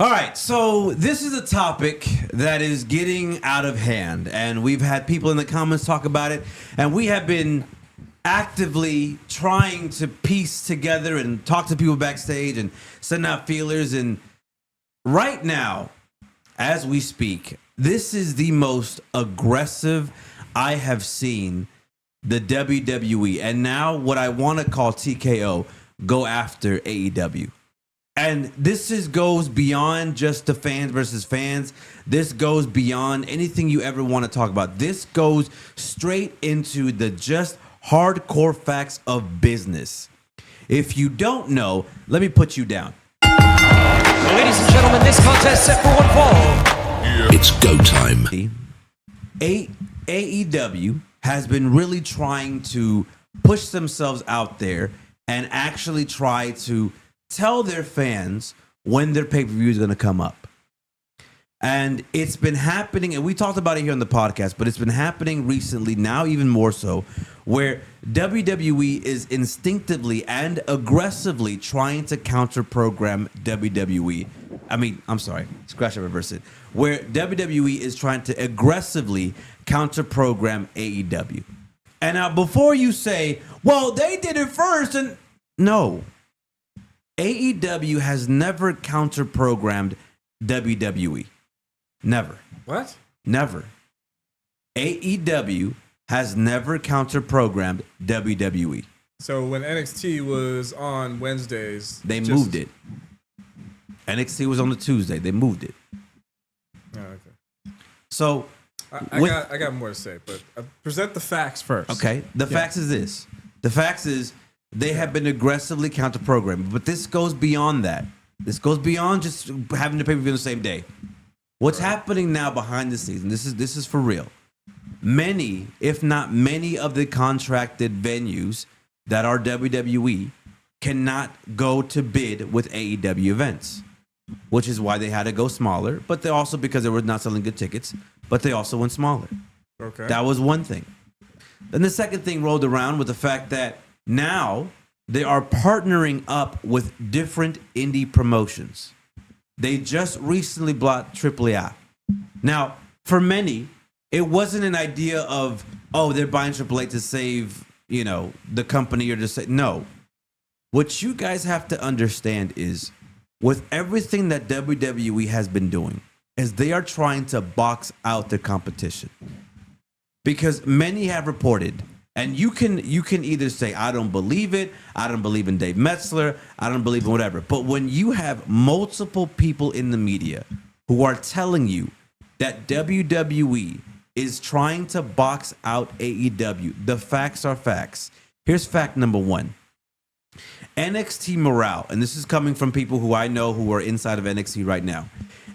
All right, so this is a topic that is getting out of hand, and we've had people in the comments talk about it, and we have been actively trying to piece together and talk to people backstage and send out feelers. And right now, as we speak, this is the most aggressive I have seen the WWE, and now what I want to call TKO, go after AEW. And this goes beyond just the fans versus fans. This goes beyond anything you ever want to talk about. This goes straight into the just hardcore facts of business. If you don't know, let me put you down. Ladies and gentlemen, this contest set for one fall. It's go time. AEW has been really trying to push themselves out there and actually try to tell their fans when their pay-per-view is going to come up. And it's been happening, and we talked about it here on the podcast, but it's been happening recently, now even more so, where WWE is instinctively and aggressively trying to counter-program WWE. Scratch and reverse it. Where WWE is trying to aggressively counter-program AEW. And now, before you say, well, they did it first, and no. AEW has never counter-programmed WWE. Never. What? Never. AEW has never counter-programmed WWE. So when NXT was on Wednesdays, They moved it. NXT was on the Tuesday. They moved it. Oh, okay. So I got more to say, but present the facts first. okay, the facts is this. The facts is they have been aggressively counter-programmed, but this goes beyond that. This goes beyond just having the pay-per-view on the same day. What's happening now behind the scenes, and this is for real. Many, if not many, of the contracted venues that are WWE cannot go to bid with AEW events, which is why they had to go smaller, but they also, because they were not selling good tickets, but they also went smaller. Okay. That was one thing. Then the second thing rolled around with the fact that now they are partnering up with different indie promotions. They just recently bought AAA. Now, for many, it wasn't an idea of, oh, they're buying AAA to save, the company or to say, no. What you guys have to understand is, with everything that WWE has been doing, is they are trying to box out their competition. Because many have reported, and you can either say, I don't believe it, I don't believe in Dave Metzler, I don't believe in whatever. But when you have multiple people in the media who are telling you that WWE is trying to box out AEW, the facts are facts. Here's fact number one. NXT morale, and this is coming from people who I know who are inside of NXT right now.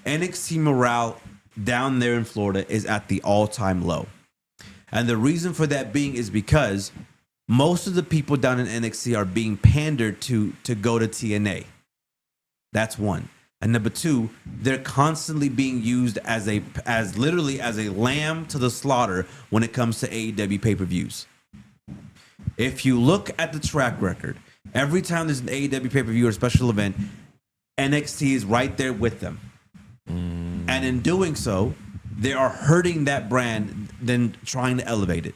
NXT morale down there in Florida is at the all-time low. And the reason for that being is because most of the people down in NXT are being pandered to go to TNA. That's one. And number two, they're constantly being used as literally as a lamb to the slaughter when it comes to AEW pay-per-views. If you look at the track record, every time there's an AEW pay-per-view or special event, NXT is right there with them. And in doing so, they are hurting that brand than trying to elevate it.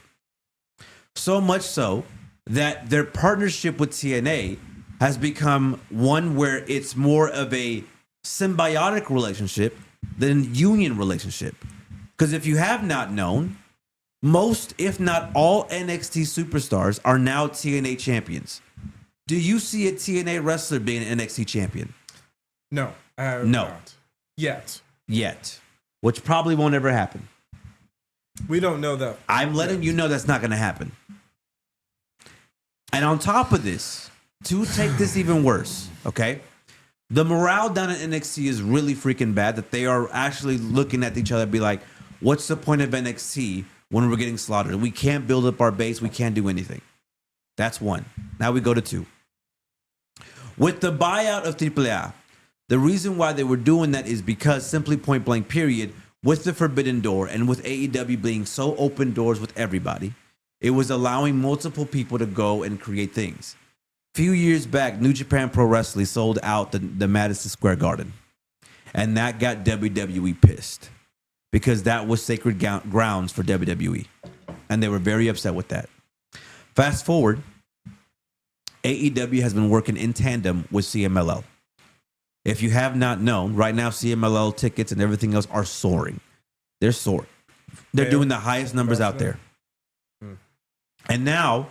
So much so that their partnership with TNA has become one where it's more of a symbiotic relationship than union relationship. Because if you have not known, most, if not all, NXT superstars are now TNA champions. Do you see a TNA wrestler being an NXT champion? No, I have No. not. Yet. Which probably won't ever happen. We don't know that. I'm letting you know that's not going to happen. And on top of this, to take this even worse, okay? The morale down at NXT is really freaking bad that they are actually looking at each other and be like, what's the point of NXT when we're getting slaughtered? We can't build up our base. We can't do anything. That's one. Now we go to two. With the buyout of AAA, the reason why they were doing that is because, simply point blank period, with the Forbidden Door and with AEW being so open doors with everybody, it was allowing multiple people to go and create things. A few years back, New Japan Pro Wrestling sold out the Madison Square Garden. And that got WWE pissed because that was sacred grounds for WWE. And they were very upset with that. Fast forward, AEW has been working in tandem with CMLL. If you have not known, right now CMLL tickets and everything else are soaring. They're soaring. They're doing the highest numbers out there. And now,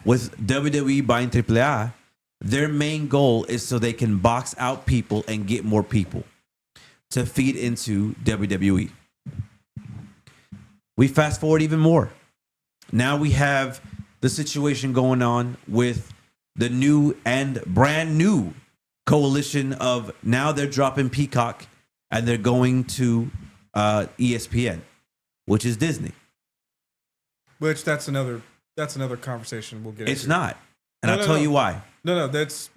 with WWE buying AAA, their main goal is so they can box out people and get more people to feed into WWE. We fast forward even more. Now we have the situation going on with the new and brand new coalition of now they're dropping Peacock and they're going to ESPN, which is Disney. Which that's another conversation we'll get into. It's not. And I'll tell you why. No, there's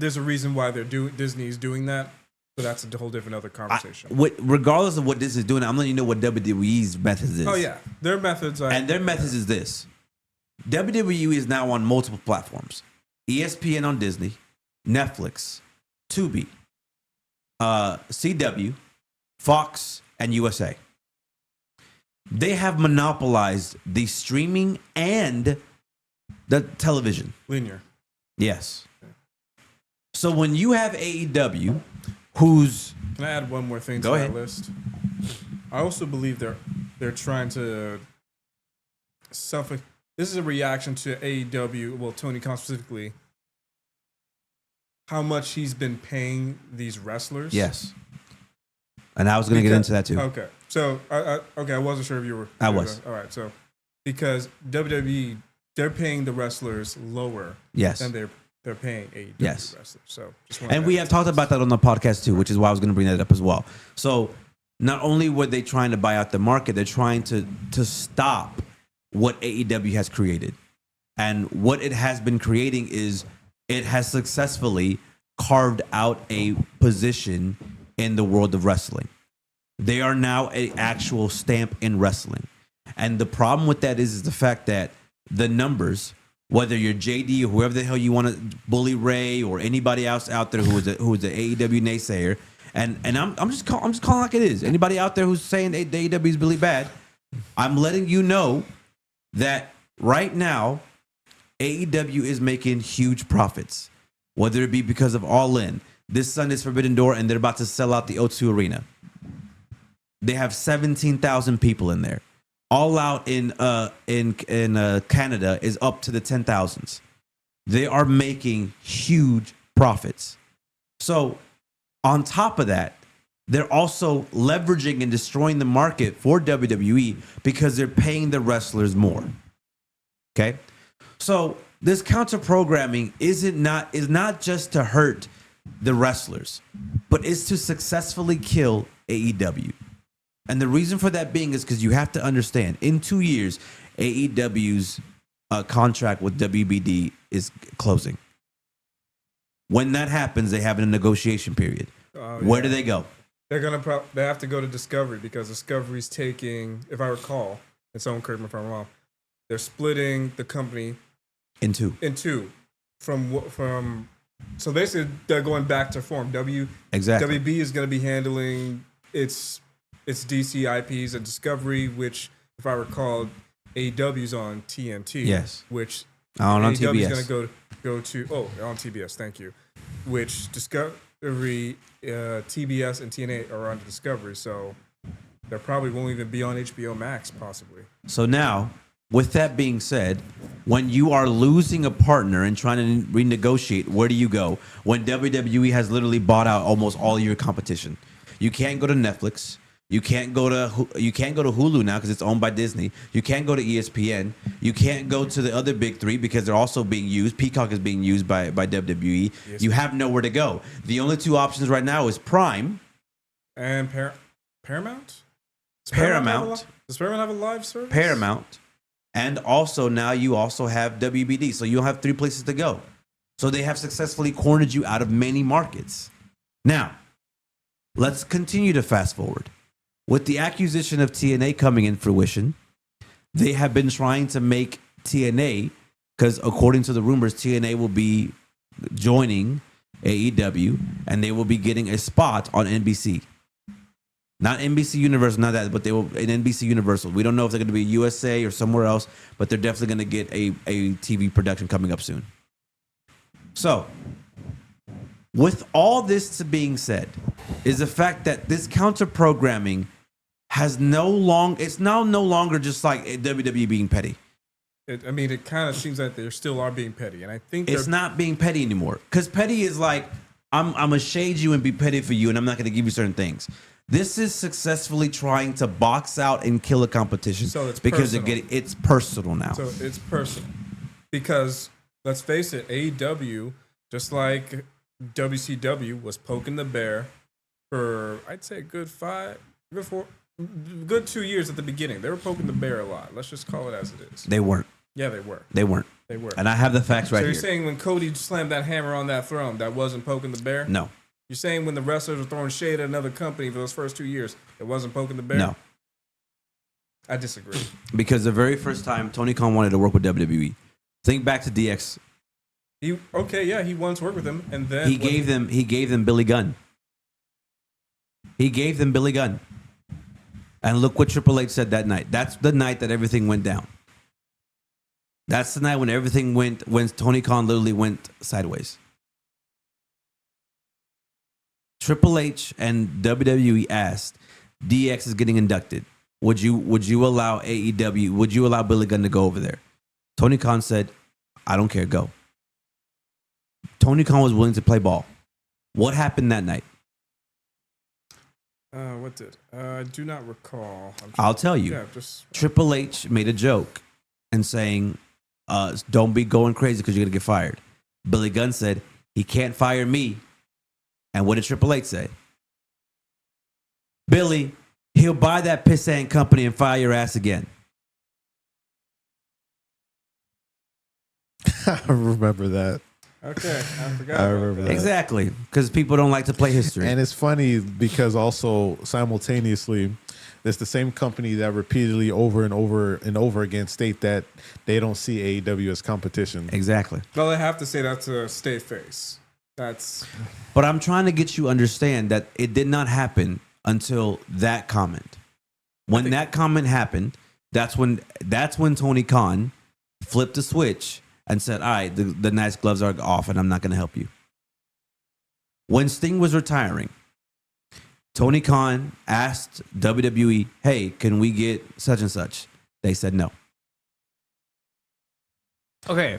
a reason why Disney's doing that, but that's a whole different other conversation. Regardless of what this is doing, I'm letting you know what WWE's methods is. Oh yeah, their methods are, and their methods is this: WWE is now on multiple platforms: ESPN on Disney, Netflix, Tubi, CW, Fox, and USA. They have monopolized the streaming and the television. Linear. Yes. So when you have AEW, who's... Can I add one more thing to that list? I also believe they're trying to suffocate. This is a reaction to AEW, well, Tony Khan specifically, how much he's been paying these wrestlers. Yes. And I was going to get into that too. Okay. So, I wasn't sure if you were. I was. All right. So, because WWE, they're paying the wrestlers lower than they're paying AEW wrestlers. So, and we have talked about that on the podcast too, which is why I was going to bring that up as well. So, not only were they trying to buy out the market, they're trying to stop what AEW has created. And what it has been creating is it has successfully carved out a position in the world of wrestling. They are now an actual stamp in wrestling. And the problem with that is the fact that the numbers, whether you're JD or whoever the hell you want to bully Ray or anybody else out there who is an AEW naysayer, and I'm just calling like it is. Anybody out there who's saying the AEW is really bad, I'm letting you know that right now AEW is making huge profits, whether it be because of All In. This Sunday's Forbidden Door, and they're about to sell out the O2 Arena. They have 17,000 people in there. All Out in Canada is up to the 10,000s. They are making huge profits. So on top of that, they're also leveraging and destroying the market for WWE because they're paying the wrestlers more. Okay? So this counter programming is not just to hurt the wrestlers, but it's to successfully kill AEW. And the reason for that being is because you have to understand, in 2 years, AEW's contract with WBD is closing. When that happens, they have a negotiation period. Where do they go? They have to go to Discovery because Discovery's taking, if I recall, and someone correct me if I'm wrong, they're splitting the company in two. So basically, they're going back to form. Exactly. WB is going to be handling its DC IPs and Discovery, which, if I recall, AEW's on TNT. Yes. Which on AEW TBS. is going to go to on TBS. Thank you. Which Discovery, TBS, and TNA are on Discovery, so they probably won't even be on HBO Max, possibly. So now, with that being said, when you are losing a partner and trying to renegotiate, where do you go? When WWE has literally bought out almost all your competition, you can't go to Netflix. You can't go to Hulu now because it's owned by Disney. You can't go to ESPN. You can't go to the other big three because they're also being used. Peacock is being used by WWE. Yes. You have nowhere to go. The only two options right now is Prime and Paramount. Does Paramount have a live service? Paramount, and also now you also have WBD. So you'll have three places to go. So they have successfully cornered you out of many markets. Now, let's continue to fast forward. With the acquisition of TNA coming in fruition, they have been trying to make TNA, because according to the rumors, TNA will be joining AEW, and they will be getting a spot on NBC. Not NBC Universal, not that, but they will in NBC Universal. We don't know if they're going to be USA or somewhere else, but they're definitely going to get a TV production coming up soon. So, with all this being said, is the fact that this counter programming has it's now no longer just like WWE being petty. It kind of seems like they still are being petty, and I think It's not being petty anymore. Because petty is like, I'm gonna shade you and be petty for you, and I'm not gonna give you certain things. This is successfully trying to box out and kill a competition. So it's because personal. it's personal now. So it's personal. Because let's face it, AEW, just like WCW, was poking the bear for, I'd say, a good 2 years at the beginning. They were poking the bear a lot. Let's just call it as it is. They weren't. Yeah, they were. They weren't. They were. And I have the facts right here. here. So you're saying when Cody slammed that hammer on that throne, that wasn't poking the bear? No. You're saying when the wrestlers were throwing shade at another company for those first 2 years, it wasn't poking the bear? No. I disagree. Because the very first time Tony Khan wanted to work with WWE, think back to DX. He once worked with him, and then he gave them Billy Gunn. He gave them Billy Gunn. And look what Triple H said that night. That's the night that everything went down. That's the night when Tony Khan literally went sideways. Triple H and WWE asked, DX is getting inducted. Would you allow AEW, would you allow Billy Gunn to go over there? Tony Khan said, I don't care, go. Tony Khan was willing to play ball. What happened that night? What did? I do not recall. I'll tell you. Yeah, Triple H made a joke and saying, don't be going crazy because you're going to get fired. Billy Gunn said, he can't fire me. And what did Triple H say? Billy, he'll buy that pissant company and fire your ass again. I remember that. Okay, I forgot. I remember that. Exactly, because people don't like to play history. And it's funny because also simultaneously, it's the same company that repeatedly over and over and over again state that they don't see AEW as competition. Exactly. Well, I have to say that's a stay face. But I'm trying to get you to understand that it did not happen until that comment. When that comment happened, that's when Tony Khan flipped the switch and said, all right, the nice gloves are off and I'm not going to help you. When Sting was retiring, Tony Khan asked WWE, hey, can we get such and such? They said no. Okay.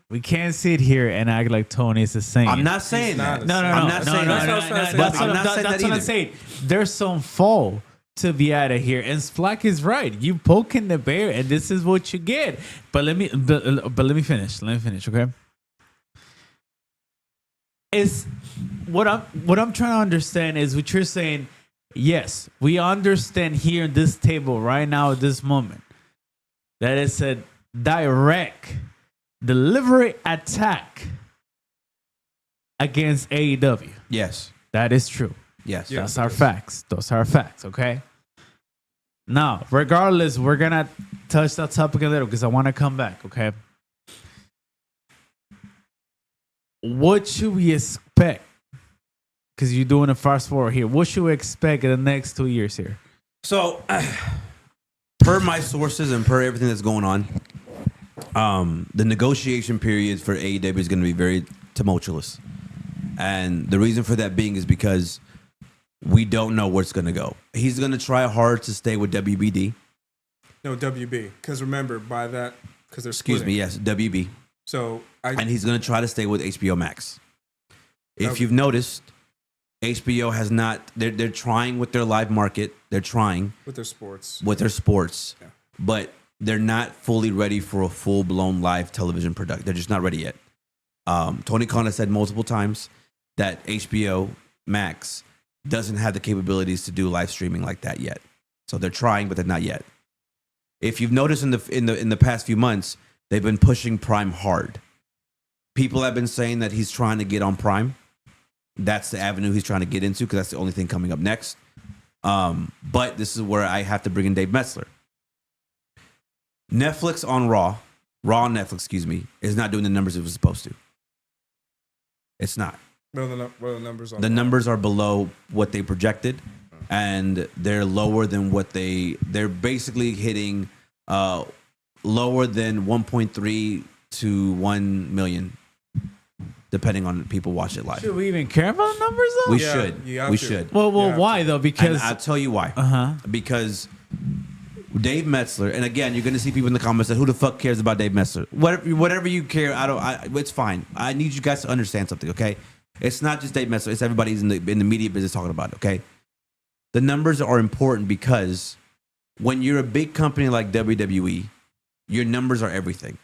We can't sit here and act like Tony is the same. I'm not saying that. No. I'm not saying that. That's That's what I'm saying. There's some fall to be out of here, and Splack is right. You poking the bear, and this is what you get. But let me finish. Okay. Is what I'm trying to understand is what you're saying. Yes, we understand here in this table right now at this moment that it's a direct delivery attack against AEW. Yes. That is true. Yes. That's our facts. Those are facts, okay? Now, regardless, we're going to touch that topic a little because I want to come back, okay? What should we expect? Because you're doing a fast forward here. What should we expect in the next 2 years here? So, per my sources and per everything that's going on, the negotiation period for AEW is going to be very tumultuous. And the reason for that being is because we don't know where it's going to go. He's going to try hard to stay with WBD. No, WB. Because remember, by that, because they're Excuse me, yes, WB. So and he's going to try to stay with HBO Max. If you've noticed, HBO has not, they're trying with their live market. They're trying. With their sports. Yeah. But they're not fully ready for a full-blown live television production. They're just not ready yet. Tony Khan has said multiple times that HBO Max doesn't have the capabilities to do live streaming like that yet. So they're trying, but they're not yet. If you've noticed in the past few months, they've been pushing Prime hard. People have been saying that he's trying to get on Prime. That's the avenue he's trying to get into because that's the only thing coming up next. But this is where I have to bring in Dave Metzler. Netflix on Raw on Netflix, is not doing the numbers it was supposed to. It's not. What are the numbers on The numbers are below what they projected, and they're lower than what they're basically hitting lower than 1.3 to 1 million, depending on people watch it live. Should we even care about numbers though? We Yeah, should. you have We to. should. Well, Yeah. why though? And Because I'll tell you why. uh-huh. Because Dave Metzler, and again, you're going to see people in the comments that who the fuck cares about Dave Metzler? Whatever you care, it's fine. I need you guys to understand something, okay? It's not just Dave Metzler. It's everybody in the media business talking about it, okay? The numbers are important because when you're a big company like WWE, your numbers are everything,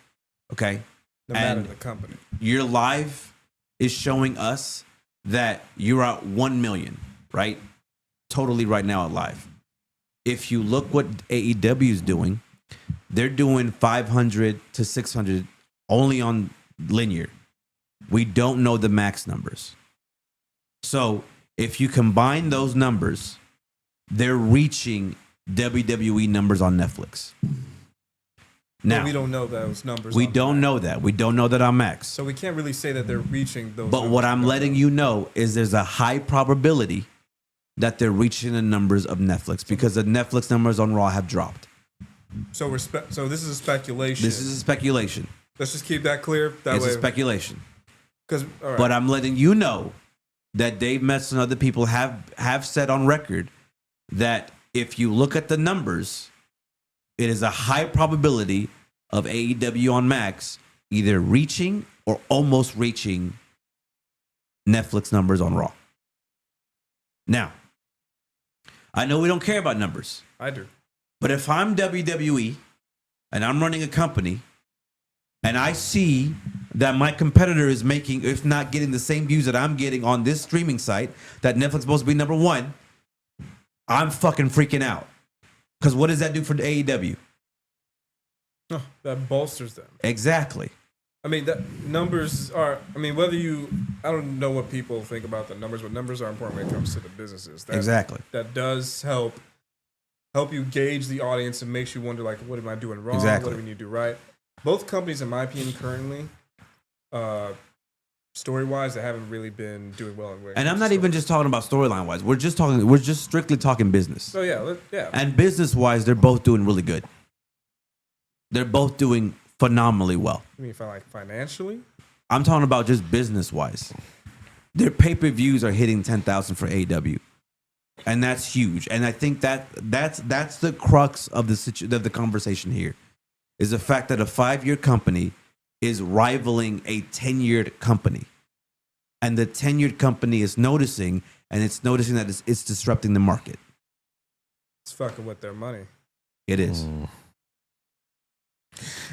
okay? no matter and the company. your live is showing us that you're at 1 million, right? Totally right now at live. If you look what AEW is doing, they're doing 500 to 600 only on linear. We don't know the max numbers. So if you combine those numbers, they're reaching WWE numbers on Netflix. Now, But we don't know those numbers. we on don't that. know that. We don't know that on max. So we can't really say that they're reaching those. But what numbers. I'm letting you know is there's a high probability that they're reaching the numbers of Netflix because the Netflix numbers on Raw have dropped. So so this is a speculation. This is a speculation. Let's just keep that clear. That It's way, a speculation. because But I'm letting you know that Dave Metz and other people have said on record that if you look at the numbers, it is a high probability of AEW on Max either reaching or almost reaching Netflix numbers on Raw. Now, I know we don't care about numbers, I do. but if I'm WWE and I'm running a company and I see that my competitor is making, if not getting the same views that I'm getting on this streaming site, that Netflix is supposed to be number one, I'm fucking freaking out. Because what does that do for the AEW? Oh, that bolsters them. Exactly. I mean, that numbers are. I mean, I don't know what people think about the numbers, but numbers are important when it comes to the businesses. Exactly. That does help you gauge the audience and makes you wonder, like, what am I doing wrong? Exactly. What do we need to do right? Both companies, in my opinion, currently, story-wise, they haven't really been doing well. And I'm not even just talking about storyline wise. We're just strictly talking business. So yeah. And business wise, they're both doing really good. They're both doing phenomenally well. I mean, financially, I'm talking about just business wise. Their pay-per-views are hitting 10,000 for AEW. And that's huge. And I think that's the crux of the conversation here. Is the fact that a 5-year company is rivaling a 10-year company. And the 10-year company is noticing, and it's noticing that it's disrupting the market. it's fucking with their money. It is.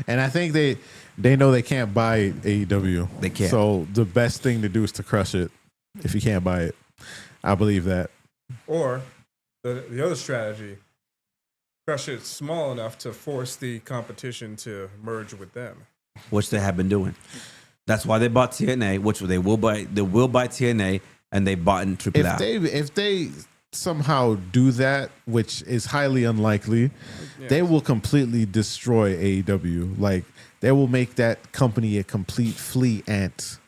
And I think they know they can't buy AEW. They can't. So the best thing to do is to crush it if you can't buy it. I believe that. Or the other strategy, crush it small enough to force the competition to merge with them. Which they have been doing. That's why they bought TNA, which they will buy TNA, and they bought in Triple Out. If they somehow do that, which is highly unlikely, they will completely destroy AEW. Like, they will make that company a complete flea ant.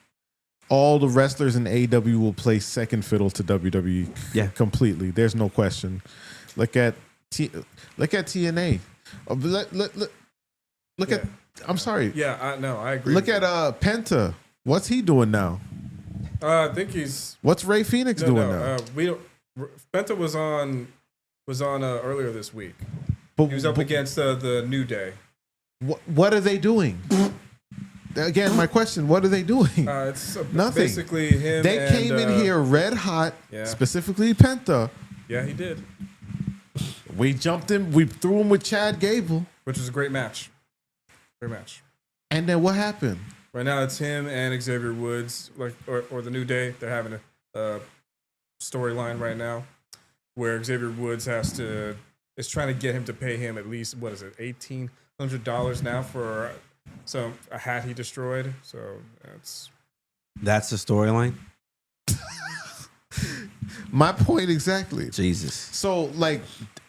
All the wrestlers in AEW will play second fiddle to WWE. Yeah. Completely. There's no question. Look at TNA. Look at. I'm sorry. Yeah, I agree. Look with at Penta. What's he doing now? you. I think he's What's Ray Phoenix doing now? we don't. Penta was on earlier this week. But, He was up against the New Day. what are they doing? Again, my question: what are they doing? It's Nothing. Basically, him. They and, came in here red hot, Yeah. specifically Penta. Yeah, he did, We jumped him. We threw him with Chad Gable, which was a great match. Great match. and then what happened? Right now, it's him and Xavier Woods, or the New Day. They're having a storyline right now where Xavier Woods is trying to get him to pay him at least $1,800 now for a hat he destroyed. So That's the storyline? My point exactly. Jesus. So like,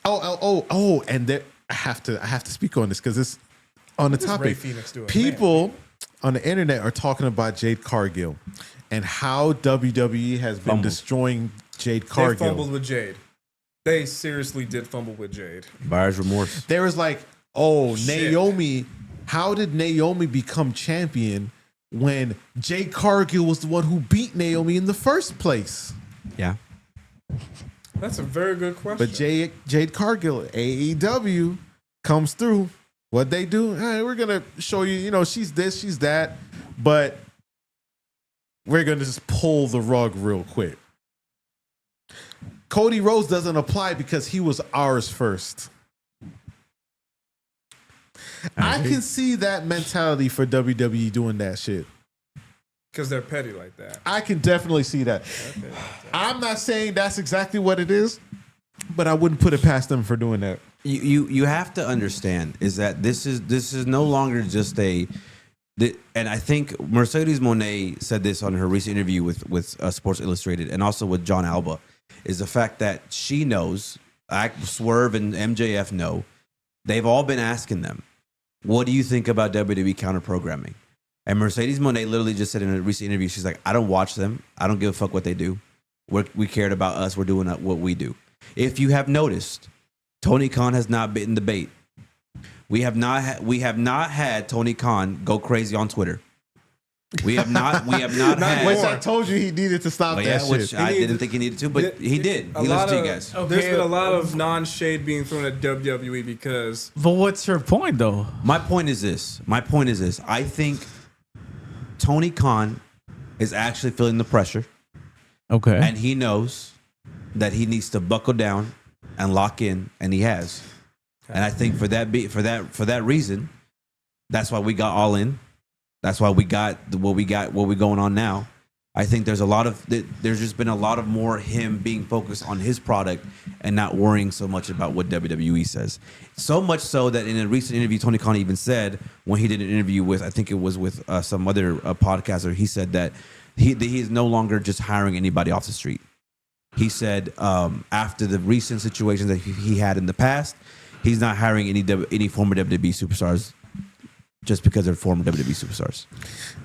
and there, I have to speak on this because it's on the what is Ray topic. Phoenix doing? People on the internet are talking about Jade Cargill, and how WWE has been Fumbled. destroying Jade They Cargill. fumbled with Jade. They seriously did fumble with Jade. Buyer's remorse. There was like, oh, Shit. Naomi. How did Naomi become champion when Jade Cargill was the one who beat Naomi in the first place? Yeah. That's a very good question. But Jade Cargill, AEW, comes through. What they do? Hey, we're gonna show you. You know, she's this, she's that, but we're gonna just pull the rug real quick. Cody Rhodes doesn't apply because he was ours first. I can see that mentality for WWE doing that shit. Because they're petty like that. I can definitely see that. I'm not saying that's exactly what it is, but I wouldn't put it past them for doing that. You have to understand is that this is no longer just and I think Mercedes Moné said this on her recent interview with Sports Illustrated and also with John Alba, is the fact that she knows, Swerve and MJF know, they've all been asking them, what do you think about WWE counter-programming? And Mercedes Moné literally just said in a recent interview, she's like, I don't watch them. I don't give a fuck what they do. We cared about us. We're doing what we do. If you have noticed, Tony Khan has not bitten the bait. We have not had Tony Khan go crazy on Twitter. We have not had. Which I told you he needed to stop Well, that yeah, which shit. I didn't think he needed to, but he did. He listened to you guys. There's been a lot of non-shade being thrown at WWE because But what's your point, though? My point is this. I think Tony Khan is actually feeling the pressure, Okay. and he knows that he needs to buckle down and lock in, and he has. And I think for that reason, that's why we got All In. That's why we got what we're going on now. I think there's just been a lot of more him being focused on his product and not worrying so much about what WWE says. So much so that in a recent interview, Tony Khan even said when he did an interview with, I think it was with some other podcaster, he said that he is no longer just hiring anybody off the street. He said after the recent situations that he had in the past, he's not hiring any former WWE superstars just because they're former WWE superstars.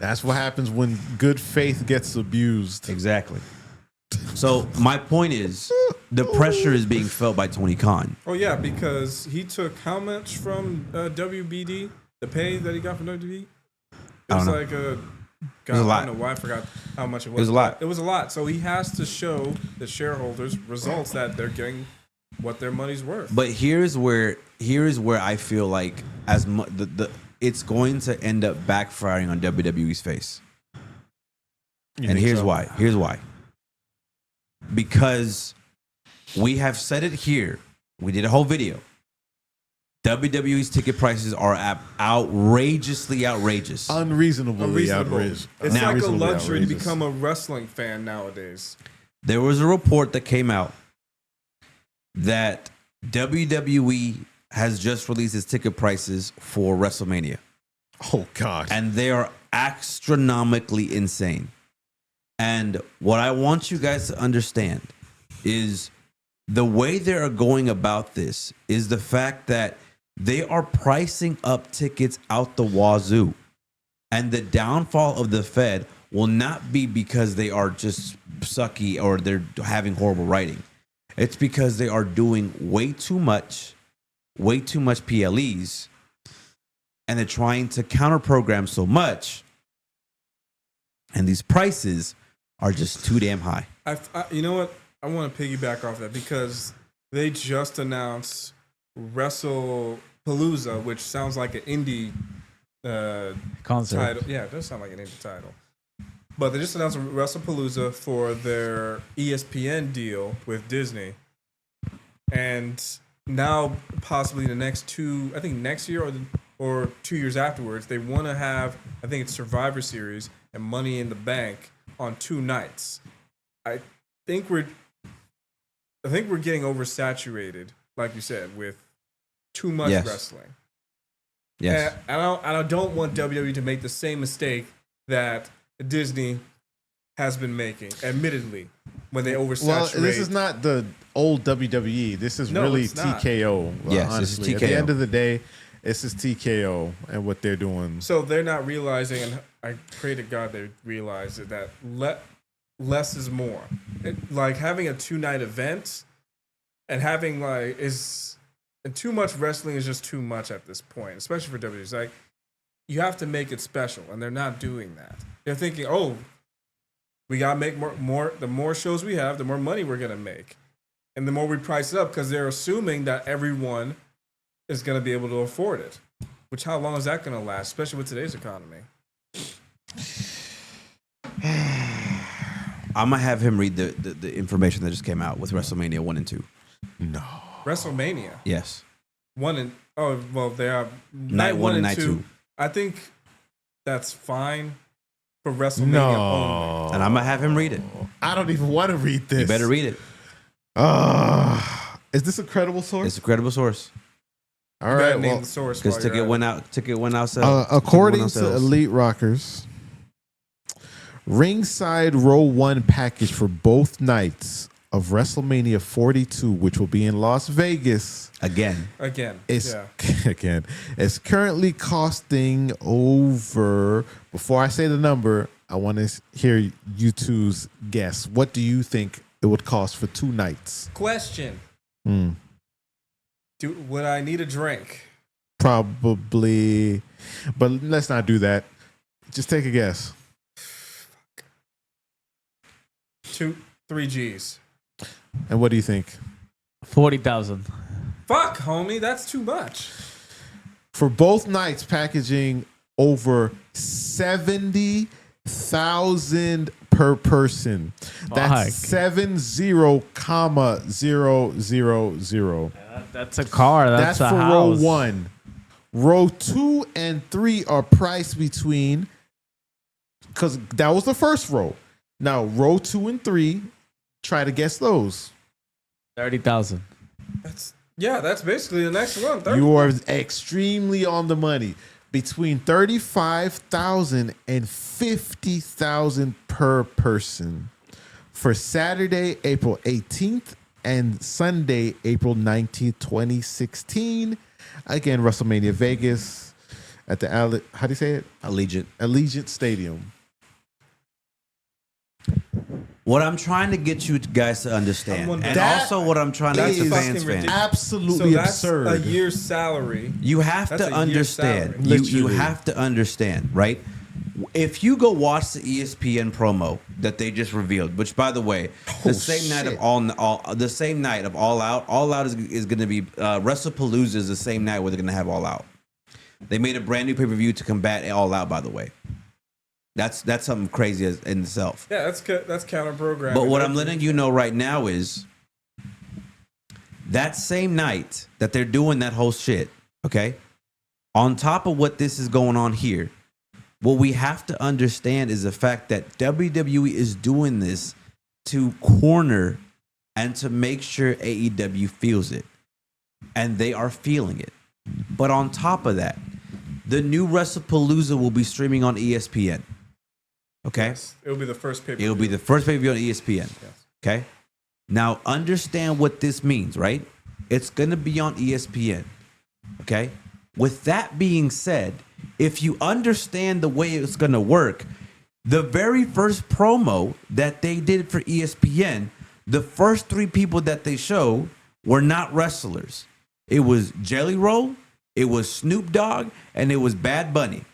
That's what happens when good faith gets abused. Exactly. So my point is, the pressure is being felt by Tony Khan. Oh yeah, because he took how much from WBD? The pay that he got from WBD? It was know. like a. God, was a lot. I don't know why I forgot how much it was. It was a lot. It was a lot. So he has to show the shareholders results that they're getting what their money's worth. But here's where I feel like it's going to end up backfiring on WWE's face. And here's why. Here's why. Because we have said it here. We did a whole video. WWE's ticket prices are outrageously outrageous. Unreasonably outrageous. It's like a Unreasonably luxury to outrageous. become a wrestling fan nowadays. There was a report that came out that WWE has just released its ticket prices for WrestleMania. Oh, God. And they are astronomically insane. And what I want you guys to understand is the way they are going about this is the fact that they are pricing up tickets out the wazoo. And the downfall of the Fed will not be because they are just sucky or they're having horrible writing. It's because they are doing way too much PLEs, and they're trying to counter-program so much, and these prices are just too damn high. You know what? I want to piggyback off that because they just announced WrestlePalooza, which sounds like an indie Concert. title. Yeah, it does sound like an indie title. But they just announced WrestlePalooza for their ESPN deal with Disney. And now possibly the next next year or 2 years afterwards, they want to have, I think it's Survivor Series and Money in the Bank on 2 nights. I think we're getting oversaturated, like you said, with too much Yes. wrestling. Yes. And I don't want WWE to make the same mistake that Disney has been making, admittedly, when they oversaturate. Well, this is not the old WWE. This is No, really it's not. TKO. Yes, this is honestly. At TKO. the end of the day, This is TKO and what they're doing. So they're not realizing, and I pray to God they realize it, that less is more. Like having a 2-night event and having and too much wrestling is just too much at this point, especially for WWE. It's like you have to make it special, and they're not doing that. They're thinking, oh, we gotta make more. The more shows we have, the more money we're gonna make, and the more we price it up, because they're assuming that everyone is gonna be able to afford it. Which, how long is that gonna last, especially with today's economy? I'm gonna have him read the information that just came out with WrestleMania 1 and 2. No. WrestleMania Yes. They are Night 1 and night 2. I think that's fine for WrestleMania only. And I'm gonna have him read it. I don't even want to read this. You better read it. Is this a credible source? It's a credible source. All right. Name Well, the source Because while you're ticket at went it. out. Ticket went out. according to Elite Rockers, ringside row 1 package for both nights of WrestleMania 42, which will be in Las Vegas, Again. is it's currently costing over. Before I say the number, I want to hear you two's guess. What do you think it would cost for 2 nights? Question. Hmm. Would I need a drink? Probably, but let's not do that. Just take a guess. 2-3 G's. And what do you think? 40,000. Fuck, homie, that's too much. For both nights, packaging over 70,000 per person. That's 70,000. That's a car. That's That's a for house. row 1. Row 2 and 3 are priced between, because that was the first row. Now row 2 and 3, try to guess those. 30,000. That's basically the next one. 30. You are extremely on the money. Between 35,000 and 50,000 per person for Saturday, April 18th and Sunday, April 19th, 2016. Again, WrestleMania Vegas at the how do you say it? Allegiant Stadium. What I'm trying to get you guys to understand, and That also what I'm trying to get the is fans fucking fan. Absolutely So that's absurd. a year's salary. You have That's to a year's understand. salary. You Literally. have to understand, right? If you go watch the ESPN promo that they just revealed, which by the way, the same night of All Out is going to be WrestlePalooza is the same night where they're going to have All Out. They made a brand new pay-per-view to combat All Out, by the way. That's something crazy in itself. Yeah, that's counterprogramming. But what I'm letting you know right now is that same night that they're doing that whole shit, okay? On top of what this is going on here, what we have to understand is the fact that WWE is doing this to corner and to make sure AEW feels it. And they are feeling it. But on top of that, the new WrestlePalooza will be streaming on ESPN. Okay? Yes, it'll be the first pay-per-view. It'll be the first pay-per-view on ESPN. Yes. Okay? Now, understand what this means, right? It's going to be on ESPN. Okay? With that being said, if you understand the way it's going to work, the very first promo that they did for ESPN, the first 3 people that they showed were not wrestlers. It was Jelly Roll, it was Snoop Dogg, and it was Bad Bunny.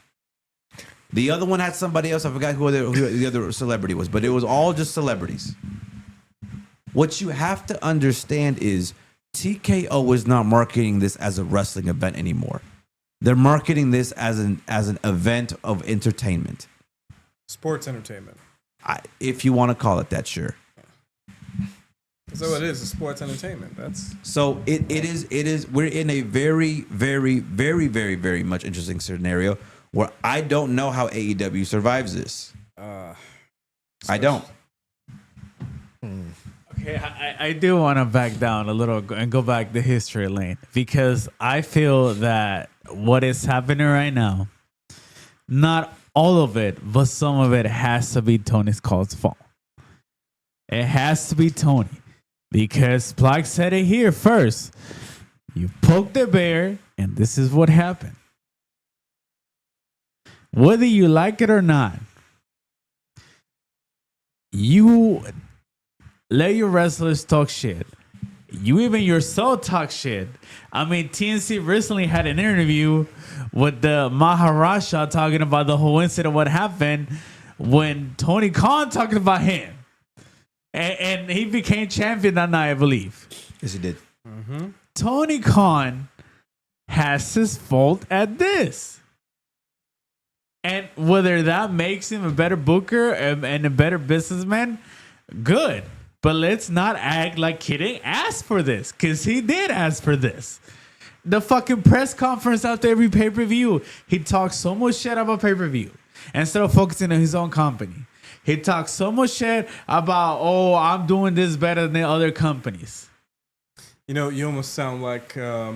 The other one had somebody else. I forgot who the other celebrity was, but it was all just celebrities. What you have to understand is TKO is not marketing this as a wrestling event anymore. They're marketing this as an event of entertainment. Sports entertainment. If you want to call it that, sure. So it is, it's sports entertainment. That's So it is. We're in a very, very, very, very, very much interesting scenario where I don't know how AEW survives this. I don't. Okay, I do want to back down a little and go back the history lane because I feel that what is happening right now, not all of it, but some of it has to be Tony Khan's fault. It has to be Tony because Black said it here first. You poke the bear, And this is what happened. Whether you like it or not, you let your wrestlers talk shit. You even yourself talk shit. I mean, TNC recently had an interview with the Maharaja talking about the whole incident, what happened when Tony Khan talking about him. And he became champion that night, I believe. Yes, he did. Tony Khan has his fault at this. And whether that makes him a better booker and a better businessman, good. But let's not act like he didn't ask for this, because he did ask for this. The fucking press conference after every pay-per-view, he talks so much shit about pay-per-view instead of focusing on his own company. He talks so much shit about, oh, I'm doing this better than other companies. You know, you almost sound like I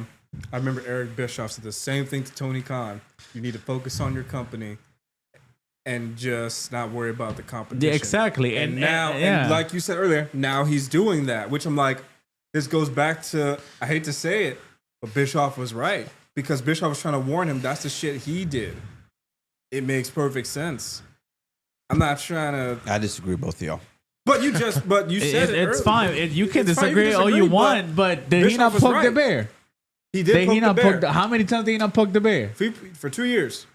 remember Eric Bischoff said the same thing to Tony Khan. You need to focus on your company and just not worry about the competition. Yeah, exactly. And now, and like you said earlier, now he's doing that, which I'm like, this goes back to, I hate to say it, but Bischoff was right, because Bischoff was trying to warn him that's the shit he did. It makes perfect sense. I'm not trying to. I disagree with both of y'all. But you said it. It's earlier. fine. You can It's fine, disagree all you want, but did he not Bischoff was poke the right. bear? He did poke the bear. How many times did he not poke the bear? For 2 years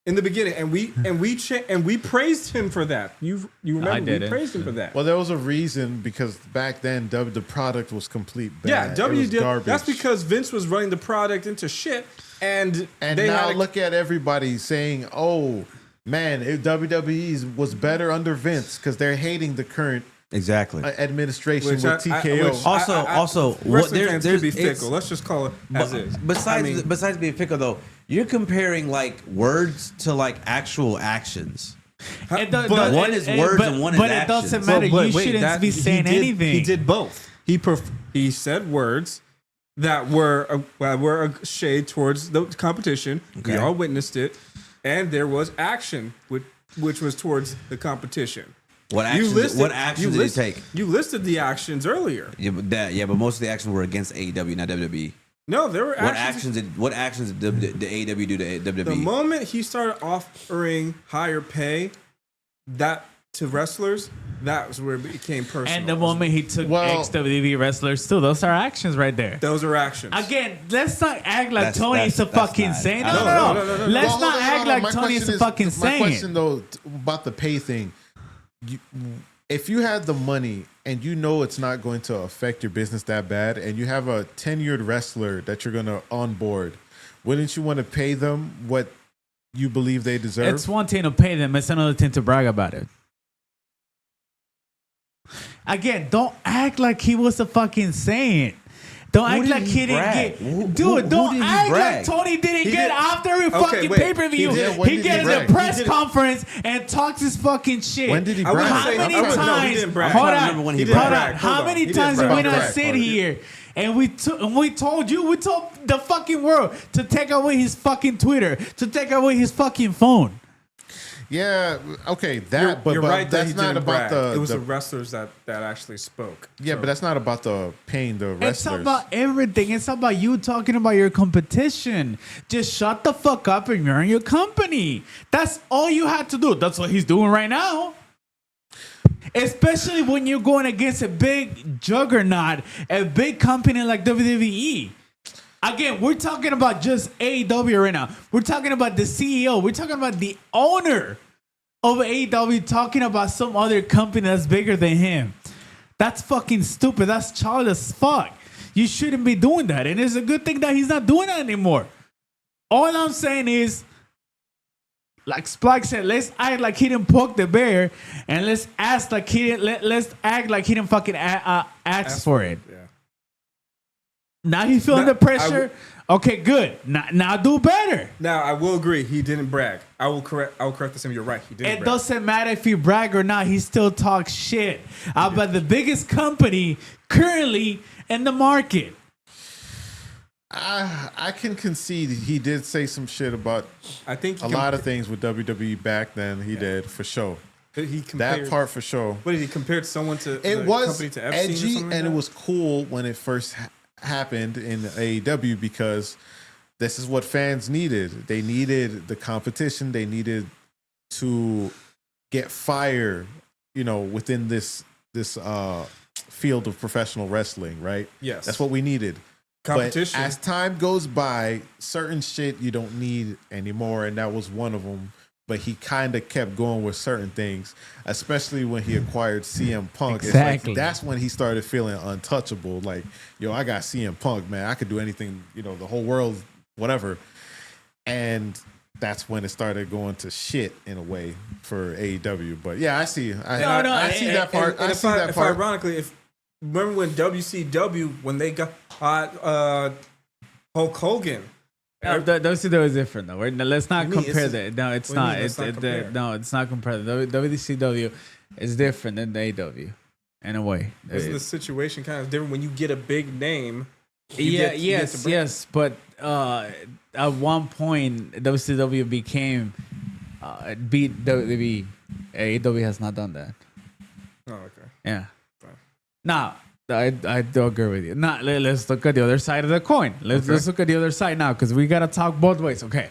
in the beginning, and we praised him for that. You remember I didn't. we praised him for that. Well, there was a reason, because back then the product was complete bad. Yeah, It W was did. garbage. That's because Vince was running the product into shit, and they now had look at everybody saying, "Oh man, WWE was better under Vince," because they're hating the current Exactly. administration Which with TKO. Also, what wrestling there's fans there's could be it's- fickle. Let's just call it as is. Besides being fickle though, you're comparing like words to like actual actions. One is words and one is But it actions. doesn't matter. But You wait, shouldn't be saying anything. He did both. He said words that were a shade towards the competition. Okay. We all witnessed it, and there was action, which was towards the competition. What actions did he take? You listed the actions earlier. Yeah, but most of the actions were against AEW, not WWE. No, there were What actions did the AEW do to WWE? The moment he started offering higher pay to wrestlers, that was where it became personal. And the moment he took Well- ex-WWE wrestlers too, those are actions right there. Those are actions. Again, let's not act like That's- Tony's a that's fucking not- saint. I No, don't- no, no, no, no. Let's Well, not hold on, act hold on. like My Tony's question a fucking My saint. question though about the pay thing, if you had the money and you know it's not going to affect your business that bad, and you have a tenured wrestler that you're going to onboard, wouldn't you want to pay them what you believe they deserve? It's one thing to pay them, it's another thing to brag about it. Again, don't act like he was a fucking saint. Don't Who act did like he he didn't brag? get. Who Dude, don't did he act brag? like Tony didn't He get did- after every Okay, fucking wait. pay per view. He did. When He did get he in the brag? press He did. conference and talks his fucking shit. When did he I wouldn't brag? say- How many I'm sorry, times? no, he didn't brag. Hold I on. can't remember when he Hold bragged. on. How Hold on. many He didn't times did we brag. not Brag. sit here and we told the fucking world to take away his fucking Twitter, to take away his fucking phone? Yeah, okay, that, You're but right that that's he not didn't about brag. It was the the wrestlers that actually spoke. yeah, but that's not about the paying the It's wrestlers. about everything. It's about you talking about your competition. Just shut the fuck up and you're in your company. That's all you had to do. That's what he's doing right now. Especially when you're going against a big juggernaut, a big company like WWE. Again, we're talking about just AEW right now. We're talking about the CEO. We're talking about the owner of AEW talking about some other company that's bigger than him. That's fucking stupid. That's childish as fuck. You shouldn't be doing that. And it's a good thing that he's not doing that anymore. All I'm saying is, like Spike said, let's act like he didn't poke the bear, and let's act like he didn't. Let's act like he didn't fucking ask for it. Yeah. Now he's feeling No, the pressure. Okay, good. Now do better. Now I will agree he didn't brag. I will correct this. And you're right. He didn't It brag. doesn't matter if you brag or not. He still talks shit about the biggest company currently in the market. I can concede he did say some shit about I think a lot of things with WWE back then. He did for sure. He compared, That part for sure. What did he compare someone to? It the was company to Epstein or edgy something like and that? it was cool when it first happened in AEW because this is what fans needed. They needed the competition. They needed to get fire, within this field of professional wrestling, right? Yes. That's what we needed. Competition. But as time goes by, certain shit you don't need anymore, and that was one of them. But he kind of kept going with certain things, especially when he acquired CM Punk. Exactly. It's like, that's when he started feeling untouchable. Like, I got CM Punk, man. I could do anything, the whole world, whatever. And that's when it started going to shit in a way for AEW. But yeah, I see. I see that part. I see that part. Ironically, remember when WCW, when they got Hulk Hogan. WCW is different though. Let's not compare that. No, it's not. It's not comparable. WCW is different than the AEW in a way. Isn't the situation kind of different when you get a big name? Yes. But at one point, WCW beat WWE. AEW has not done that. Oh, okay. Yeah. Fine. Now, I do agree with you. Now, let's look at the other side of the coin. Let's look at the other side now, because we got to talk both ways. Okay.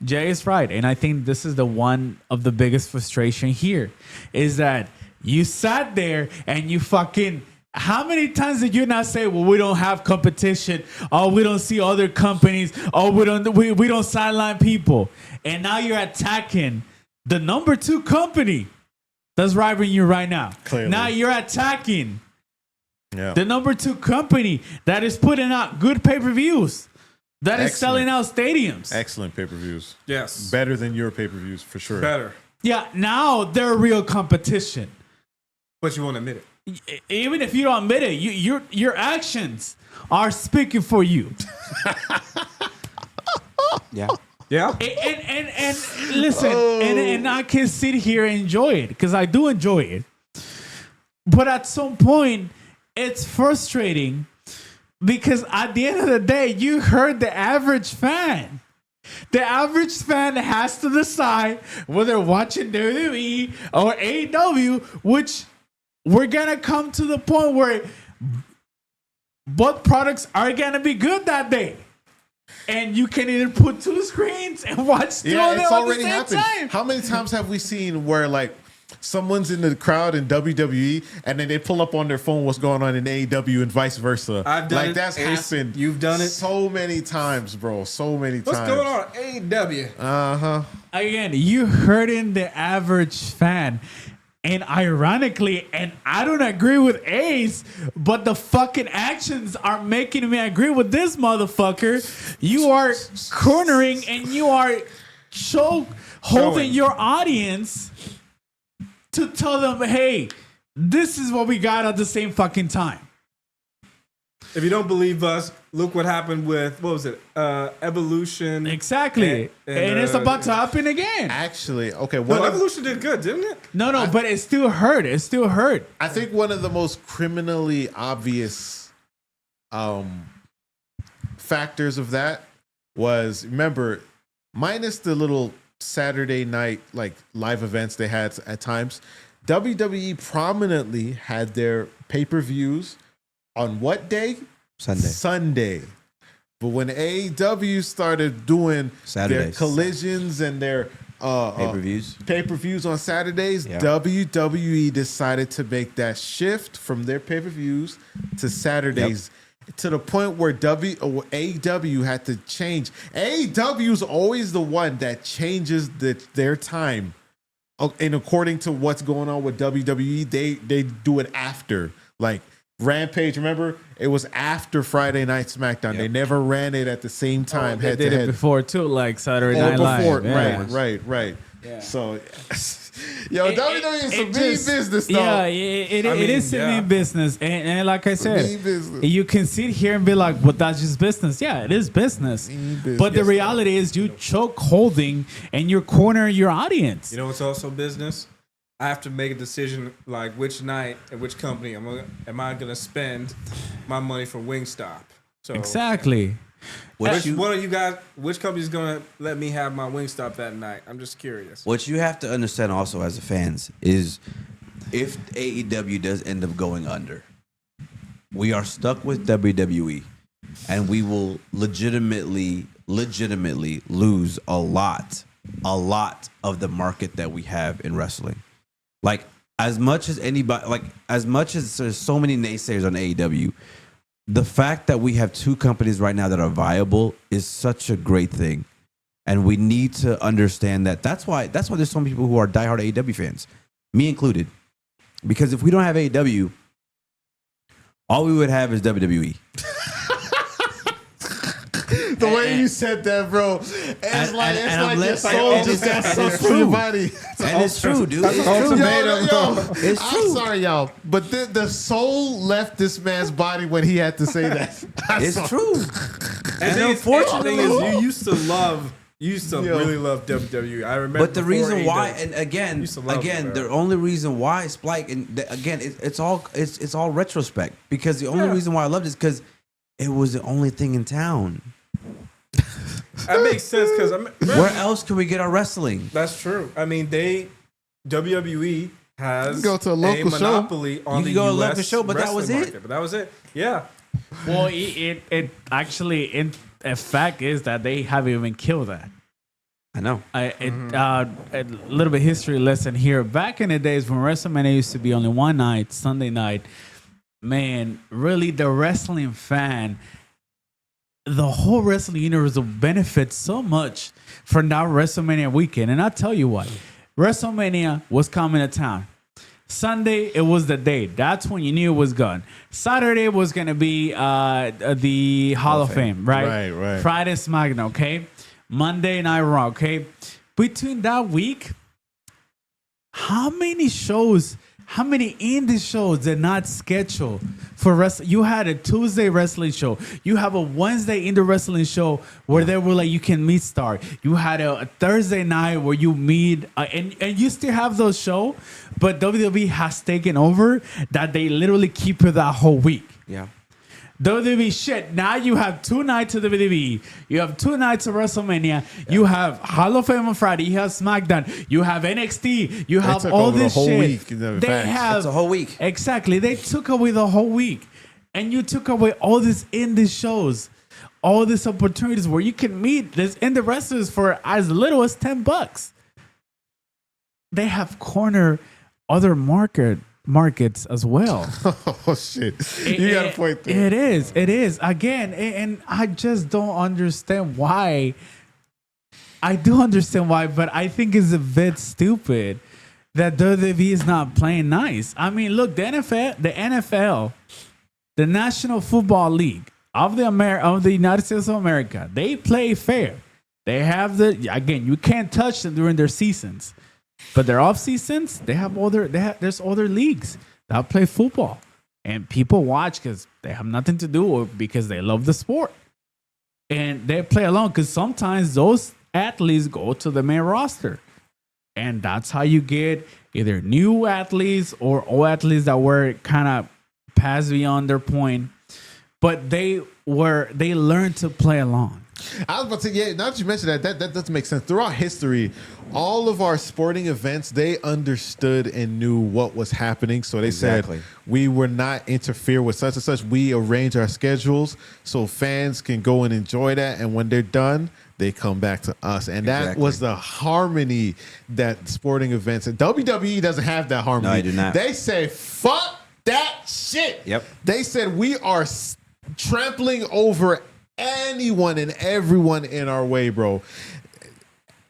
Jay is right. And I think this is the one of the biggest frustration here is that you sat there and you fucking... How many times did you not say, well, we don't have competition. Oh, we don't see other companies. Oh, we don't sideline people. And now you're attacking the number 2 company that's rivaling you right now. Clearly. Now you're attacking the number 2 company that is putting out good pay-per-views, that is selling out stadiums. Excellent pay-per-views. Yes. Better than your pay-per-views, for sure. Better. Yeah, now they're real competition. But you won't admit it. Even if you don't admit it, your actions are speaking for you. Yeah. Yeah. And listen, and I can sit here and enjoy it because I do enjoy it. But at some point, it's frustrating because at the end of the day, you heard the average fan. The average fan has to decide whether watching WWE or AEW, which we're going to come to the point where both products are going to be good that day. And you can either put 2 screens and watch 2 of them it's at already the same happened. time. How many times have we seen where like someone's in the crowd in WWE and then they pull up on their phone what's going on in AEW and vice versa? I've done it. That's Ace, happened. you've done it so many times, bro. So many What's times. going on? AEW. Again, you hurting the average fan. And ironically, and I don't agree with Ace, but the fucking actions are making me agree with this motherfucker. You are cornering and you are holding your audience to tell them, hey, this is what we got at the same fucking time. If you don't believe us, look what happened with, what was it? Evolution. Exactly. And it's about to happen again. Actually, okay. No, Evolution did good, didn't it? No, but it still hurt. It still hurt. I think one of the most criminally obvious factors of that was, remember, minus the little Saturday night like live events they had at times, WWE prominently had their pay-per-views on what day? Sunday. But when AEW started doing their Saturdays. collisions and their pay-per-views on Saturdays, WWE decided to make that shift from their pay-per-views to Saturdays. To the point where AEW had to change. AEW is always the one that changes their time. And according to what's going on with WWE, they do it after. Like Rampage, remember? It was after Friday Night SmackDown. They never ran it at the same time. They did it before too, like Saturday Night Live. Right. Yeah. So, WWE is some mean business, though. Yeah, it is some mean business. And like I said, you can sit here and be like, well, that's just business. Yeah, it is business. But the reality is you choke holding and you're cornering your audience. You know what's also business? I have to make a decision like which night and which company am I going to spend my money for Wingstop. So exactly. Which company is going to let me have my Wingstop that night? I'm just curious. What you have to understand also as a fans is if AEW does end up going under, we are stuck with WWE. and we will legitimately lose a lot of the market that we have in wrestling. Like as much as there's so many naysayers on AEW, the fact that we have two companies right now that are viable is such a great thing. And we need to understand that. That's why there's so many people who are diehard AEW fans, me included. Because if we don't have AEW, all we would have is WWE. The way you said that, bro, it's like your soul just got sucked from your body. And it's true, dude. It's Yo, true. It's I'm true. sorry, y'all, but the soul left this man's body when he had to say that. It's true. And The unfortunately, thing is, you used to really love WWE. I remember. but the before reason why, AEW. and again, Used to love it, man. the only reason why Spike, and again, it's all retrospect, because the only reason why I loved it is because it was the only thing in town. That makes sense because Where else can we get our wrestling? that's true. I mean, WWE has Go to a local show. monopoly on You the can go to a US local show, but that was wrestling it. market, But that was it. Yeah. Well, it actually, in a fact, is that they haven't even killed that. I know. A little bit history lesson here. Back in the days when WrestleMania used to be only one night, Sunday night, man, really the wrestling fan, the whole wrestling universe will benefit so much from that WrestleMania weekend. And I'll tell you what, WrestleMania was coming to town. Sunday, it was the day. That's when you knew it was gone. Saturday was going to be the Hall of Fame, right? Right. Friday, SmackDown, okay? Monday Night Raw, okay? Between that week, how many indie shows did not schedule for wrestling? You had a Tuesday wrestling show. You have a Wednesday indie wrestling show where they were like, you can meet star. You had a Thursday night where you meet, and you still have those shows, but WWE has taken over that they literally keep it that whole week. Yeah. WWE shit. Now you have 2 nights of WWE. You have 2 nights of WrestleMania. You have Hall of Fame on Friday. You have SmackDown. You have NXT. You have took all over the this whole shit. week, in They fact. have It's a whole week. Exactly. They took away the whole week, and you took away all these indie shows, all these opportunities where you can meet this indie wrestlers for as little as $10. They have cornered other markets as well. Oh shit! You got a point there. It is. Again, and I just don't understand why. I do understand why, but I think it's a bit stupid that WWE is not playing nice. I mean, look, the NFL, the National Football League of the United States of America, they play fair. They have you can't touch them during their seasons. But their off seasons, there's other leagues that play football, and people watch because they have nothing to do or because they love the sport, and they play along because sometimes those athletes go to the main roster, and that's how you get either new athletes or old athletes that were kind of past beyond their point, but they learned to play along. I was about to say, now that you mentioned that doesn't make sense. Throughout history, all of our sporting events, they understood and knew what was happening. So they said, we were not interfere with such and such. We arrange our schedules so fans can go and enjoy that. And when they're done, they come back to us. And that was the harmony that sporting events, and WWE doesn't have that harmony. No, they do not. They say, fuck that shit. Yep. They said, we are trampling over anyone and everyone in our way, bro.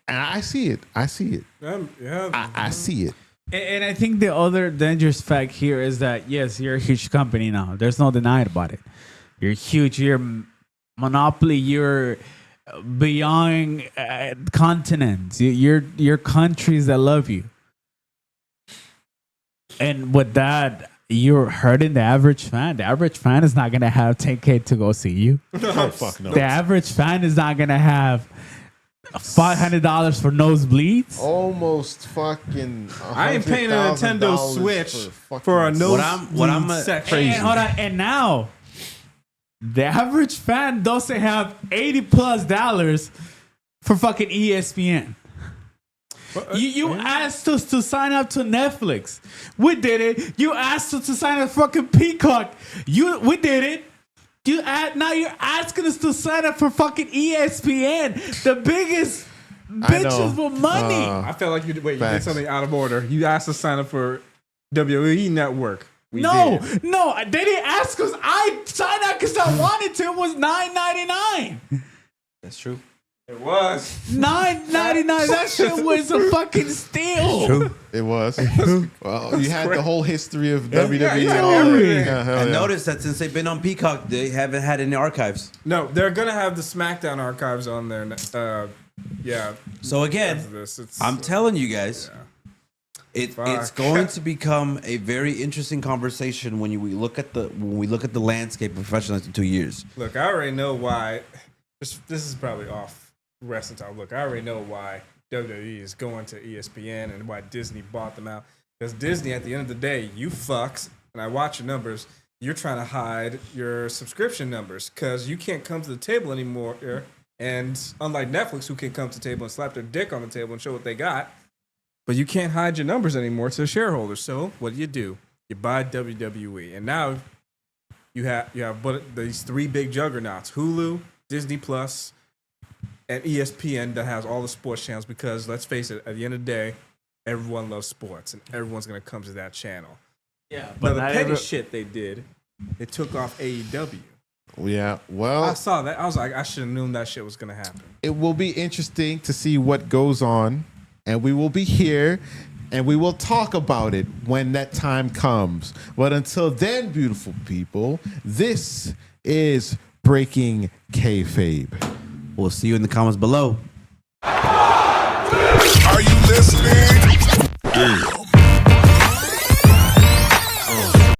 And I see it. I see it. I see it. And I think the other dangerous fact here is that, yes, you're a huge company now. There's no denying about it. You're huge. You're monopoly. You're beyond continents. You're countries that love you. And with that, you're hurting the average fan. The average fan is not going to have 10K to go see you. Oh, fuck no. The average fan is not going to have $500 for nosebleeds. Almost fucking. I ain't paying a Nintendo Switch for a nosebleed section. And hold on. And now, the average fan doesn't have $80+ for fucking ESPN. You asked us to sign up to Netflix. We did it. You asked us to sign up to fucking Peacock. We did it. Now you're asking us to sign up for fucking ESPN, the biggest I know. bitches with money. I felt like you did Facts. something out of order. You asked us to sign up for WWE Network. We no, did. they didn't ask us. I signed up because I wanted to. It was $9.99. That's true. It was. $9.99. That shit was a fucking steal. It was. Well, you had the whole history of WWE. Yeah, and yeah, all everything. that. Hell And yeah. notice that since they've been on Peacock, they haven't had any archives. No, they're gonna have the SmackDown archives on there. Yeah. So again, After this, it's, I'm telling you guys, it's Fuck. going to become a very interesting conversation when we look at the landscape of professionalism in 2 years. Look, I already know why. This is probably off wrestling talk. Look, I already know why WWE is going to ESPN and why Disney bought them out. Because Disney, at the end of the day, you fucks, and I watch your numbers, you're trying to hide your subscription numbers because you can't come to the table anymore. And unlike Netflix, who can come to the table and slap their dick on the table and show what they got, but you can't hide your numbers anymore to the shareholders. So what do? You buy WWE, and now you have these three big juggernauts: Hulu, Disney Plus, and ESPN that has all the sports channels. Because let's face it, at the end of the day, everyone loves sports, and everyone's gonna come to that channel. Yeah, But the petty shit they did, it took off AEW. Yeah, well, I saw that. I was like, I should have known that shit was gonna happen. it will be interesting to see what goes on, and we will be here and we will talk about it when that time comes. But until then, beautiful people, this is Breaking Kayfabe. We'll see you in the comments below. Are you listening? Damn.